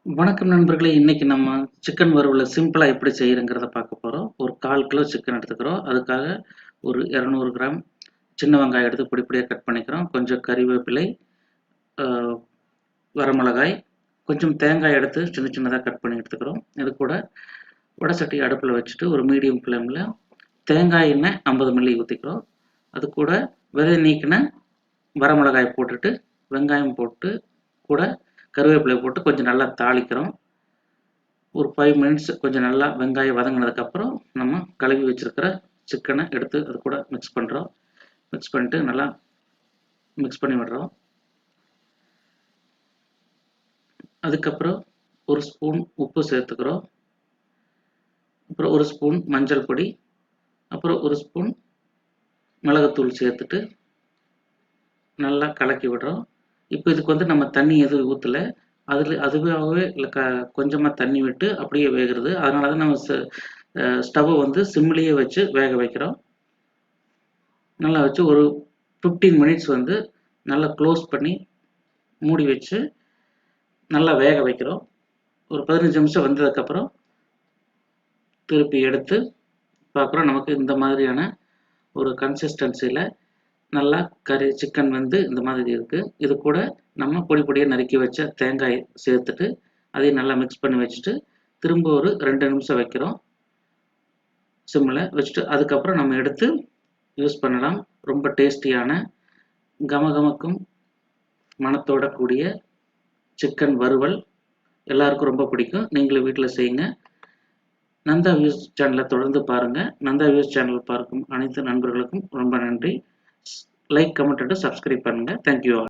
வணக்கம் நண்பர்களே! இன்னைக்கு நம்ம சிக்கன் வறுவல சிம்பிளா எப்படி செய்றதுங்கிறத பார்க்க போறோம். ஒரு 1/4 கிலோ சிக்கன் எடுத்துக்கிறோம். அதுக்காக ஒரு 200 கிராம் சின்ன வெங்காயம் எடுத்து பொடி பொடியா கட் பண்ணிக்கிறோம். கொஞ்சம் கறிவேப்பிலை, அ வரமிளகாய், கொஞ்சம் தேங்காய் எடுத்து சின்ன சின்னதா கட் பண்ணி எடுத்துக்கிறோம். இது கூட வடை சட்டி அடுப்புல வச்சுட்டு ஒரு மீடியம் ஃப்ளேம்ல தேங்காய் எண்ணெய் 50 மில்லி ஊத்திக்கிறோம். அது கூட விதை நீக்கின வரமிளகாய் போட்டுட்டு, வெங்காயம் போட்டு, கூட கருவேப்பிலை போட்டு கொஞ்சம் நல்லா தாளிக்கிறோம். ஒரு 5 மினிட்ஸ் கொஞ்சம் நல்லா வெங்காயம் வதங்குனதுக்கப்புறம், நம்ம கழுவி வச்சிருக்கிற சிக்கன எடுத்து அது கூட மிக்ஸ் பண்றோம். மிக்ஸ் பண்ணிட்டு நல்லா மிக்ஸ் பண்ணி விடுறோம். அதுக்கப்புறம் 1 ஸ்பூன் உப்பு சேர்த்துக்கிறோம். அப்புறம் 1 ஸ்பூன் மஞ்சள் பொடி, அப்புறம் 1 ஸ்பூன் மிளகுத்தூள் சேர்த்துட்டு நல்லா கலக்கி விடுறோம். இப்போ இதுக்கு வந்து நம்ம தண்ணி எதுவும் ஊத்தல. அதுவாகவே கொஞ்சமா தண்ணி விட்டு அப்படியே வேகுறது. அதனால தான் நம்ம ஸ்டவ்வ வந்து சிம்லயே வச்சு வேக வைக்கிறோம். நல்லா வச்சு ஒரு 15 மினிட்ஸ் வந்து நல்லா க்ளோஸ் பண்ணி மூடி வச்சு நல்லா வேக வைக்கிறோம். ஒரு 15 நிமிஷம் வெந்ததுக்கப்புறம் திருப்பி எடுத்து பார்க்குறோம். நமக்கு இந்த மாதிரியான ஒரு கன்சிஸ்டன்சில நல்லா சிக்கன் வந்து இந்த மாதிரி இருக்கு. இது கூட நம்ம பொடி பொடியா நறுக்கி வச்ச தேங்காய் சேர்த்துட்டு, அதையும் நல்லா மிக்ஸ் பண்ணி வச்சுட்டு, திரும்ப ஒரு 2 நிமிஷம் வைக்கிறோம். சிம்ல வச்சுட்டு, அதுக்கப்புறம் நம்ம எடுத்து யூஸ் பண்ணலாம். ரொம்ப டேஸ்டியான கமகமக்கும் மணத்தோட கூடிய சிக்கன் வறுவல் எல்லாருக்கும் ரொம்ப பிடிக்கும். நீங்களும் வீட்ல செய்யுங்க. நந்தா வியூஸ் சேனல தொடர்ந்து பாருங்க. நந்தா வியூஸ் சேனல் பார்க்கும் அனைத்து நண்பர்களுக்கும் ரொம்ப நன்றி. லைக், கமெண்ட் அண்ட் சப்ஸ்கிரைப் பண்ணுங்க. Thank you all.